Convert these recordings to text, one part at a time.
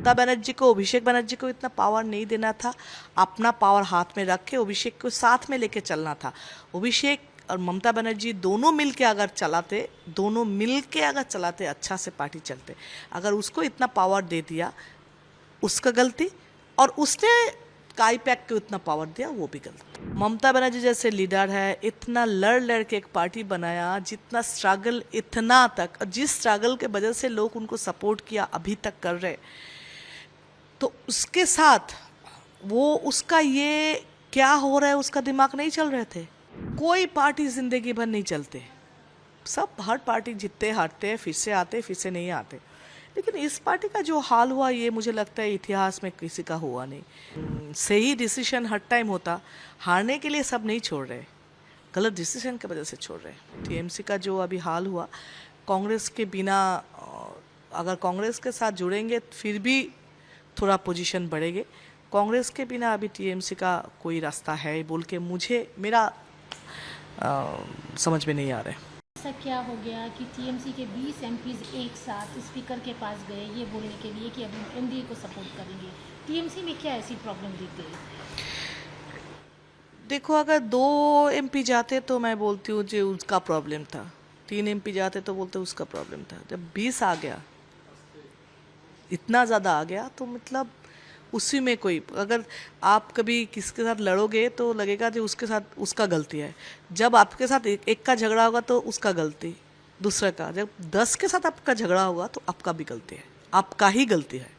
ममता बनर्जी को, अभिषेक बनर्जी को इतना पावर नहीं देना था, अपना पावर हाथ में रख के अभिषेक को साथ में लेके चलना था। अभिषेक और ममता बनर्जी दोनों मिल के अगर चलाते अच्छा से पार्टी चलते। अगर उसको इतना पावर दे दिया उसका गलती, और उसने काई पैक को इतना पावर दिया वो भी गलती। ममता बनर्जी जैसे लीडर है, इतना लड़ के एक पार्टी बनाया, जितना स्ट्रगल इतना तक, और जिस स्ट्रगल के वजह से लोग उनको सपोर्ट किया अभी तक कर रहे, तो उसके साथ वो उसका ये क्या हो रहा है उसका दिमाग नहीं चल रहे थे। कोई पार्टी जिंदगी भर नहीं चलते, सब हर पार्टी जीतते हारते फिर से आते फिर से नहीं आते, लेकिन इस पार्टी का जो हाल हुआ ये मुझे लगता है इतिहास में किसी का हुआ नहीं। सही डिसीजन हर टाइम होता, हारने के लिए सब नहीं छोड़ रहे, गलत डिसीजन की वजह से छोड़ रहे। टीएमसी का जो अभी हाल हुआ, कांग्रेस के बिना, अगर कांग्रेस के साथ जुड़ेंगे फिर भी थोड़ा पोजीशन बढ़ेंगे, कांग्रेस के बिना अभी टीएमसी का कोई रास्ता है बोल के मेरा समझ में नहीं आ रहा है। ऐसा क्या हो गया कि टीएमसी के 20 एमपीज एक साथ स्पीकर के पास गए ये बोलने के लिए कि अब हम एनडीए को सपोर्ट करेंगे? टीएमसी में क्या ऐसी प्रॉब्लम दिख गई? देखो, अगर 2 एमपी जाते तो मैं बोलती हूँ जो उसका प्रॉब्लम था, 3 एमपी जाते तो बोलते उसका प्रॉब्लम था। जब 20 आ गया, इतना ज़्यादा आ गया, तो मतलब उसी में कोई, अगर आप कभी किसी के साथ लड़ोगे तो लगेगा कि उसके साथ उसका गलती है, जब आपके साथ एक का झगड़ा होगा तो उसका गलती, दूसरे का, जब 10 के साथ आपका झगड़ा होगा तो आपका भी गलती है, आपका ही गलती है।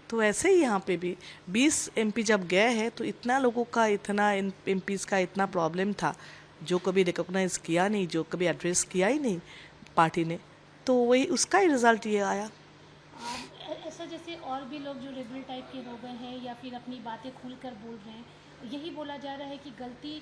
तो ऐसे ही यहाँ पे भी 20 एमपी जब गए हैं तो इतना लोगों का, इतना एमपीज का इतना प्रॉब्लम था, जो कभी रिकॉग्नाइज किया नहीं, जो कभी एड्रेस किया ही नहीं पार्टी ने, तो वही उसका ही रिजल्ट ये आया। ऐसा जैसे और भी लोग जो रेबल टाइप के हो गए हैं या फिर अपनी बातें खुलकर बोल रहे हैं, यही बोला जा रहा है कि गलती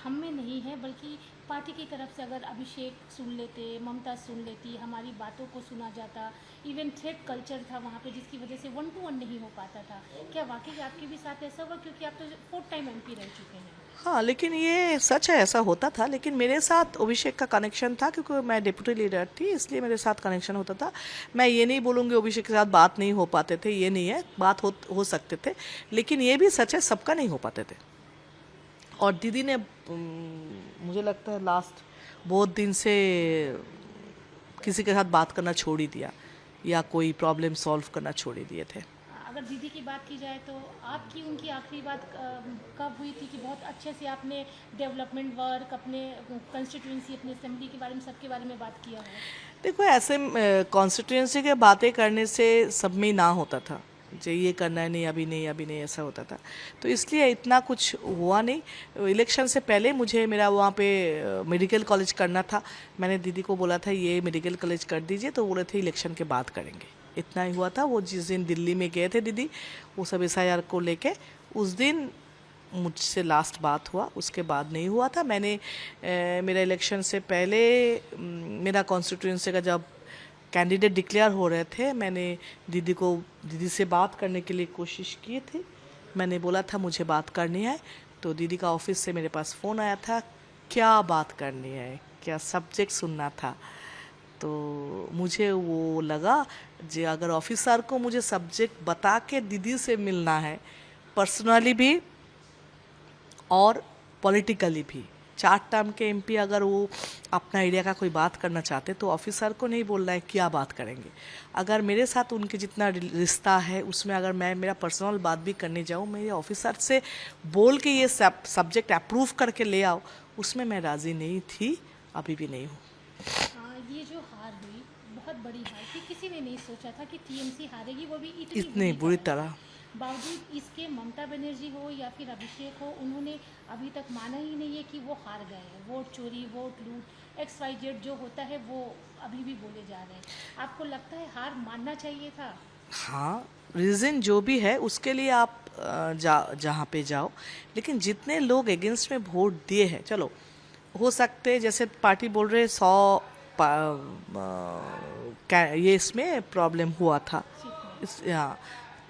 हम में नहीं है बल्कि पार्टी की तरफ से। अगर अभिषेक सुन लेते, ममता सुन लेती, हमारी बातों को सुना जाता, इवन थ्रेट कल्चर था वहाँ पे जिसकी वजह से 1 to 1 नहीं हो पाता था। क्या वाकई आपके भी साथ ऐसा हुआ? क्योंकि आप तो 4th टाइम एमपी रह चुके हैं। हाँ, लेकिन ये सच है, ऐसा होता था, लेकिन मेरे साथ अभिषेक का कनेक्शन था क्योंकि मैं डिप्टी लीडर थी, इसलिए मेरे साथ कनेक्शन होता था। मैं ये नहीं बोलूँगी अभिषेक के साथ बात नहीं हो पाते थे, ये नहीं है, बात हो सकते थे, लेकिन ये भी सच है सबका नहीं हो पाते थे। और दीदी ने मुझे लगता है लास्ट बहुत दिन से किसी के साथ बात करना छोड़ ही दिया, या कोई प्रॉब्लम सॉल्व करना छोड़ ही दिए थे। अगर दीदी की बात की जाए तो आपकी उनकी आखिरी बात कब हुई थी कि बहुत अच्छे से आपने डेवलपमेंट वर्क, अपने कंस्टिट्यूंसी, अपने असेंबली के बारे में, सबके बारे में बात किया हो? देखो, ऐसे कॉन्स्टिट्यूंसी के बातें करने से सब में ना होता था, जो ये करना है, नहीं अभी नहीं अभी नहीं, ऐसा होता था, तो इसलिए इतना कुछ हुआ नहीं। इलेक्शन से पहले मुझे मेरा वहाँ पे मेडिकल कॉलेज करना था, मैंने दीदी को बोला था ये मेडिकल कॉलेज कर दीजिए, तो बोले थे इलेक्शन के बाद करेंगे, इतना ही हुआ था। वो जिस दिन दिल्ली में गए थे दीदी, वो सब SIR को लेके, उस दिन मुझसे लास्ट बात हुआ, उसके बाद नहीं हुआ था। मैंने मेरा इलेक्शन से पहले मेरा कॉन्स्टिट्यूंसी का जब कैंडिडेट डिक्लेयर हो रहे थे, मैंने दीदी से बात करने के लिए कोशिश की थी। मैंने बोला था मुझे बात करनी है, तो दीदी का ऑफिस से मेरे पास फ़ोन आया था, क्या बात करनी है, क्या सब्जेक्ट सुनना था। तो मुझे वो लगा जो अगर ऑफिसर को मुझे सब्जेक्ट बता के दीदी से मिलना है, पर्सनली भी और पॉलिटिकली भी, 4 टर्म के एमपी अगर वो अपना एरिया का कोई बात करना चाहते तो ऑफिसर को नहीं बोलना है क्या बात करेंगे। अगर मेरे साथ उनके जितना रिश्ता है उसमें अगर मैं मेरा पर्सनल बात भी करने जाऊँ, मेरे ऑफिसर से बोल के ये सब्जेक्ट अप्रूव करके ले आओ, उसमें मैं राज़ी नहीं थी, अभी भी नहीं हूँ। ये जो हार हुई, बहुत बड़ी हार थी, किसी ने नहीं सोचा था कि टीएमसी हारेगी, वो भी इतनी बुरी तरह। बावजूद इसके ममता बनर्जी हो या फिर अभिषेक हो, उन्होंने अभी तक माना ही नहीं है कि वो हार गए हैं। वोट चोरी, वोट लूट, XYZ जो होता है वो अभी भी बोले जा रहे हैं। आपको लगता है हार मानना चाहिए था? हाँ, रीज़न जो भी है उसके लिए आप जहाँ पे जाओ, लेकिन जितने लोग अगेंस्ट में वोट दिए हैं, चलो हो सकते जैसे पार्टी बोल रहे 100 ये इसमें प्रॉब्लम हुआ था, हाँ,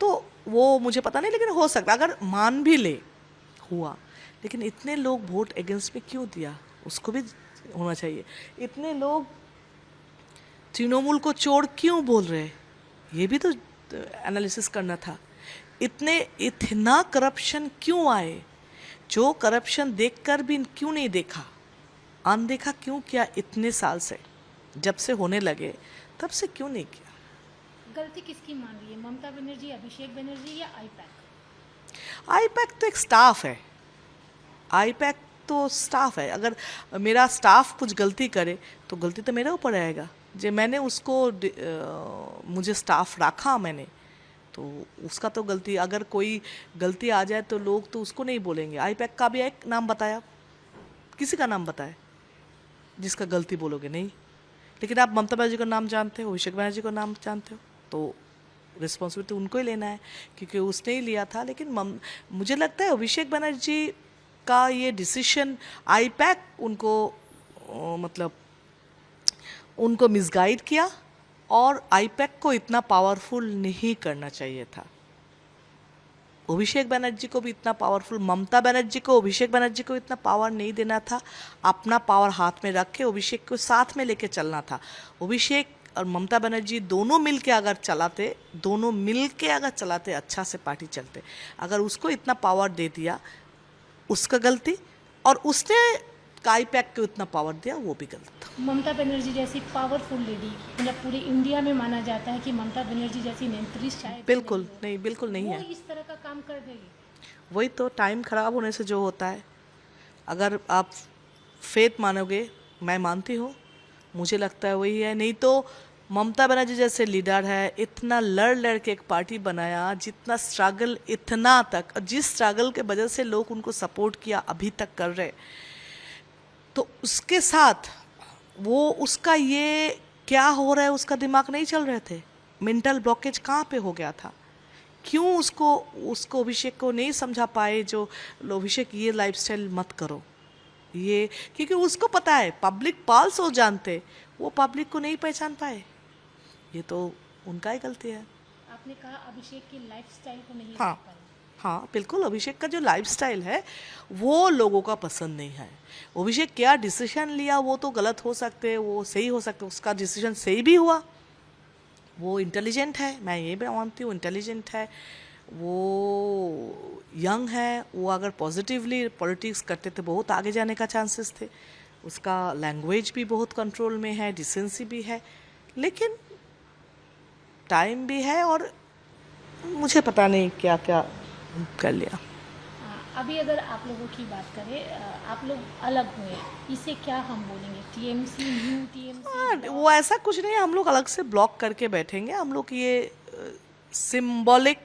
तो वो मुझे पता नहीं, लेकिन हो सकता अगर मान भी ले हुआ, लेकिन इतने लोग वोट अगेंस्ट में क्यों दिया, उसको भी होना चाहिए। इतने लोग तृणमूल को चोर क्यों बोल रहे हैं, ये भी तो एनालिसिस करना था, इतना करप्शन क्यों आए, जो करप्शन देखकर भी क्यों नहीं देखा, अनदेखा क्यों किया इतने साल से, जब से होने लगे तब से क्यों नहीं किया। गलती किसकी मान रही है, ममता बनर्जी, अभिषेक बनर्जी या आईपैक? आईपैक तो एक स्टाफ है, आईपैक तो स्टाफ है। अगर मेरा स्टाफ कुछ गलती करे तो गलती तो मेरे ऊपर आएगा, जो मैंने उसको मुझे स्टाफ रखा मैंने, तो उसका तो गलती, अगर कोई गलती आ जाए तो लोग तो उसको नहीं बोलेंगे। आईपैक का भी एक नाम बताया, किसी का नाम बताए जिसका गलती बोलोगे नहीं। लेकिन आप ममता बनर्जी का नाम जानते हो, अभिषेक बनर्जी का नाम जानते हो, तो रिस्पॉन्सिबिलिटी उनको ही लेना है क्योंकि उसने ही लिया था। लेकिन मुझे लगता है अभिषेक बनर्जी का ये डिसीजन आईपैक मतलब उनको मिसगाइड किया, और आईपैक को इतना पावरफुल नहीं करना चाहिए था। अभिषेक बनर्जी को भी इतना पावरफुल, ममता बनर्जी को अभिषेक बनर्जी को इतना पावर नहीं देना था। अपना पावर हाथ में रख के अभिषेक को साथ में लेके चलना था। अभिषेक और ममता बनर्जी दोनों मिल के अगर चलाते अच्छा से पार्टी चलते। अगर उसको इतना पावर दे दिया उसका गलती, और उसने आईपैक को इतना पावर दिया वो भी गलत था। ममता बनर्जी जैसी पावरफुल लेडी, मतलब पूरे इंडिया में माना जाता है कि ममता बनर्जी जैसी नेत्री शायद बिल्कुल नहीं वो है। इस तरह का काम कर देगी। वही तो टाइम खराब होने से जो होता है। अगर आप फेथ मानोगे, मैं मानती हूँ, मुझे लगता है वही है। नहीं तो ममता बनर्जी जैसे लीडर है, इतना लड़ के एक पार्टी बनाया, जितना स्ट्रगल इतना तक, और जिस स्ट्रगल के वजह से लोग उनको सपोर्ट किया अभी तक कर रहे, तो उसके साथ वो उसका ये क्या हो रहा है उसका दिमाग नहीं चल रहे थे। मेंटल ब्लॉकेज कहाँ पे हो गया था, क्यों उसको अभिषेक को नहीं समझा पाए, जो अभिषेक ये लाइफस्टाइल मत करो ये, क्योंकि उसको पता है पब्लिक पल्स हो जानते, वो पब्लिक को नहीं पहचान पाए। ये तो उनका ही गलती है। आपने कहा अभिषेक की लाइफस्टाइल को नहीं हाँ देख पाए। हाँ बिल्कुल, अभिषेक का जो लाइफस्टाइल है वो लोगों का पसंद नहीं है। अभिषेक क्या डिसीजन लिया वो तो गलत हो सकते, वो सही हो सकते, उसका डिसीजन सही भी हुआ। वो इंटेलिजेंट है, मैं ये भी मानती हूँ, इंटेलिजेंट है, वो यंग है, वो अगर पॉजिटिवली पॉलिटिक्स करते तो बहुत आगे जाने का चांसेस थे। उसका लैंग्वेज भी बहुत कंट्रोल में है, डिसेंसी भी है, लेकिन टाइम भी है, और मुझे पता नहीं क्या क्या कर लिया। अभी अगर आप लोगों की बात करें, आप लोग अलग हुए, इसे क्या हम बोलेंगे, टीएमसी, न्यू टीएमसी? वो ऐसा कुछ नहीं है, हम लोग अलग से ब्लॉक करके बैठेंगे। हम लोग ये सिंबॉलिक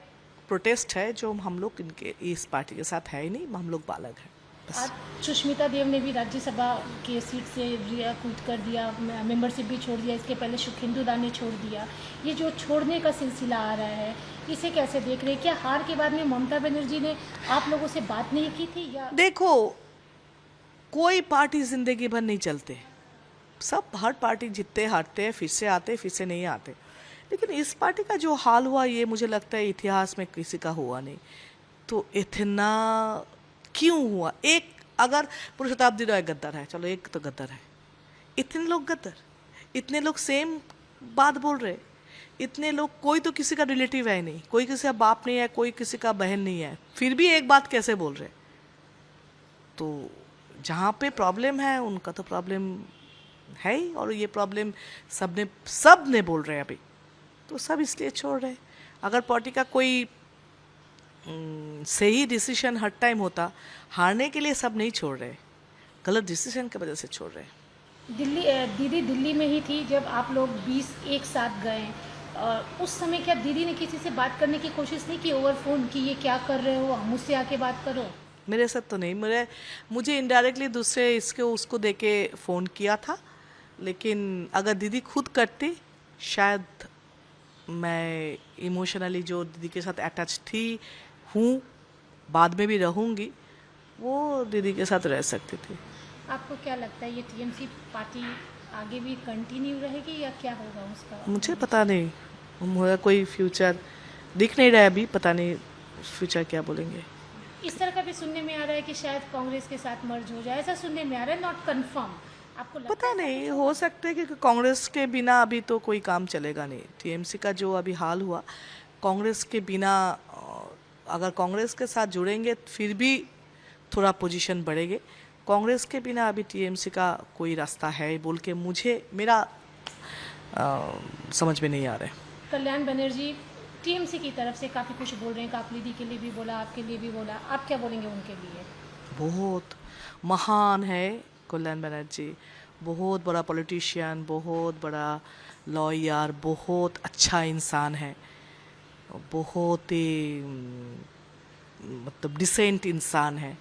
प्रोटेस्ट है जो हम लोग इनके इस पार्टी के साथ है ही नहीं, हम लोग अलग हैं बस। आज सुष्मिता देव ने भी राज्यसभा के सीट से क्विट कर दिया, मेंबरशिप भी छोड़ दिया। इसके पहले सुखेंदु दा ने छोड़ दिया। ये जो छोड़ने का सिलसिला आ रहा है, इसे कैसे देख रहे हैं? क्या हार के बाद में ममता बनर्जी ने आप लोगों से बात नहीं की थी, या? देखो, कोई पार्टी जिंदगी भर नहीं चलते, सब हर पार्टी जीतते हारते हैं, फिर से आते फिर से नहीं आते। लेकिन इस पार्टी का जो हाल हुआ ये मुझे लगता है इतिहास में किसी का हुआ नहीं। तो इतना क्यों हुआ? एक अगर पूरी शताब्दी राय गद्दार है, चलो एक तो गद्दार है, इतने लोग गद्दार, इतने लोग सेम बात बोल रहे, इतने लोग, कोई तो किसी का रिलेटिव है नहीं, कोई किसी का बाप नहीं है, कोई किसी का बहन नहीं है, फिर भी एक बात कैसे बोल रहे? तो जहाँ पे प्रॉब्लम है उनका तो प्रॉब्लम है ही, और ये प्रॉब्लम सब ने बोल रहे हैं अभी, तो सब इसलिए छोड़ रहे। अगर पार्टी का कोई सही डिसीजन हर टाइम होता, हारने के लिए सब नहीं छोड़ रहे, गलत डिसीजन की वजह से छोड़ रहे। दीदी दिल्ली में ही थी जब आप लोग 20 एक साथ गए, और उस समय क्या दीदी ने किसी से बात करने की कोशिश नहीं की ओवर फोन, कि ये क्या कर रहे हो, मुझसे आके बात करो? मेरे साथ तो नहीं, मुझे इनडायरेक्टली दूसरे उसको देके फ़ोन किया था। लेकिन अगर दीदी खुद करती, शायद मैं इमोशनली जो दीदी के साथ अटैच हूँ, बाद में भी रहूँगी, वो दीदी के साथ रह सकती थी। आपको क्या लगता है ये टीएमसी पार्टी आगे भी कंटिन्यू रहेगी या क्या होगा उसका? मुझे पता नहीं, मुझे कोई फ्यूचर दिख नहीं रहा है अभी, पता नहीं फ्यूचर क्या बोलेंगे। इस तरह का भी सुनने में आ रहा है कि शायद कांग्रेस के साथ मर्ज हो जाए, ऐसा सुनने में आ रहा है, नॉट कंफर्म। आपको लगता पता है नहीं, हो सकता है कि कांग्रेस के बिना अभी तो कोई काम चलेगा नहीं। टीएमसी का जो अभी हाल हुआ, कांग्रेस के बिना अगर कांग्रेस के साथ जुड़ेंगे फिर भी थोड़ा पोजीशन बढ़ेंगे। कांग्रेस के बिना अभी टीएमसी का कोई रास्ता है बोल के मेरा समझ में नहीं आ रहा है। कल्याण बनर्जी टीएमसी की तरफ से काफ़ी कुछ बोल रहे हैं, कापलीदी के लिए भी बोला, आपके लिए भी बोला, आप क्या बोलेंगे उनके लिए? बहुत महान है कल्याण बनर्जी, बहुत बड़ा पॉलिटिशियन, बहुत बड़ा लॉयर, बहुत अच्छा इंसान है, बहुत ही मतलब डिसेंट इंसान है।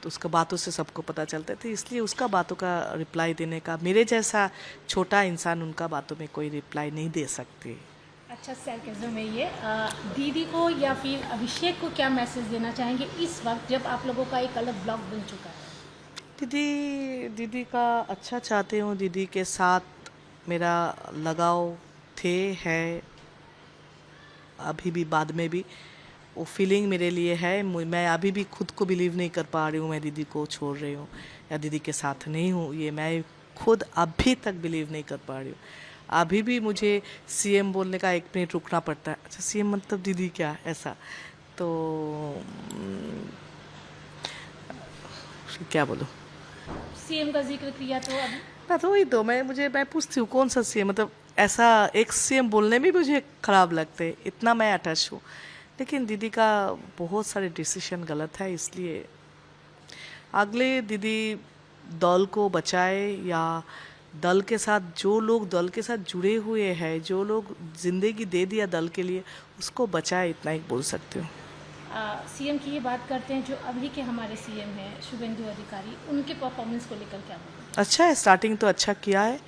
तो उसका बातों से सबको पता चलता था, इसलिए उसका बातों का रिप्लाई देने का, मेरे जैसा छोटा इंसान उनका बातों में कोई रिप्लाई नहीं दे सकते। अच्छा सरकेज़म है ये। दीदी को या फिर अभिषेक को क्या मैसेज देना चाहेंगे इस वक्त जब आप लोगों का एक अलग ब्लॉक बन चुका है? दीदी का अच्छा चाहती हूँ, दीदी के साथ मेरा लगाव है अभी भी, बाद में भी वो फीलिंग मेरे लिए है। मैं अभी भी खुद को बिलीव नहीं कर पा रही हूँ मैं दीदी को छोड़ रही हूँ या दीदी के साथ नहीं हूँ, ये मैं खुद अभी तक बिलीव नहीं कर पा रही हूँ। अभी भी मुझे सीएम बोलने का 1 मिनट रुकना पड़ता है। अच्छा सीएम मतलब दीदी क्या, ऐसा तो क्या बोलूँ। सीएम का जिक्र किया तो अभी ना तो वही तो मैं पूछती हूँ कौन सा सीएम, मतलब ऐसा एक सीएम बोलने में मुझे खराब लगते, इतना मैं अटैच हूँ। लेकिन दीदी का बहुत सारे डिसीजन गलत है, इसलिए अगले दीदी दल को बचाए या दल के साथ जो लोग दल के साथ जुड़े हुए हैं, जो लोग जिंदगी दे दिया दल के लिए, उसको बचाए, इतना ही बोल सकती हूँ। सीएम की ये बात करते हैं जो अभी के हमारे सीएम हैं शुभेंदु अधिकारी, उनके परफॉर्मेंस को लेकर क्या बोलेंगे? अच्छा है, स्टार्टिंग तो अच्छा किया है,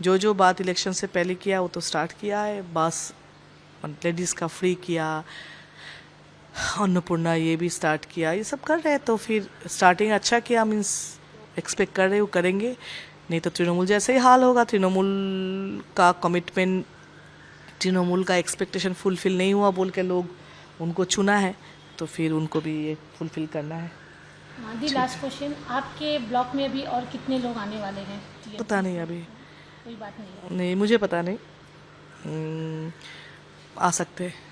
जो बात इलेक्शन से पहले किया वो तो स्टार्ट किया है। बस लेडीज़ का फ्री किया, अन्नपूर्णा ये भी स्टार्ट किया, ये सब कर रहे हैं, तो फिर स्टार्टिंग अच्छा किया, मीन्स एक्सपेक्ट कर रहे हो करेंगे। नहीं तो तृणमूल जैसे ही हाल होगा, तृणमूल का कमिटमेंट, तृणमूल का एक्सपेक्टेशन फुलफिल नहीं हुआ बोल के लोग उनको चुना है, तो फिर उनको भी ये फुलफिल करना है। दी लास्ट क्वेश्चन, आपके ब्लॉक में अभी और कितने लोग आने वाले हैं? पता नहीं, अभी कोई बात नहीं? नहीं, मुझे पता नहीं, आ सकते हैं।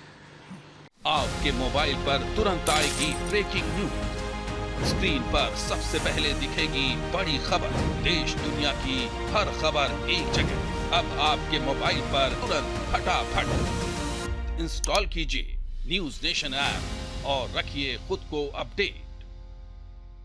आपके मोबाइल पर तुरंत आएगी ब्रेकिंग न्यूज, स्क्रीन पर सबसे पहले दिखेगी बड़ी खबर, देश दुनिया की हर खबर एक जगह। अब आपके मोबाइल पर तुरंत फटाफट इंस्टॉल कीजिए न्यूज नेशन ऐप और रखिए खुद को अपडेट।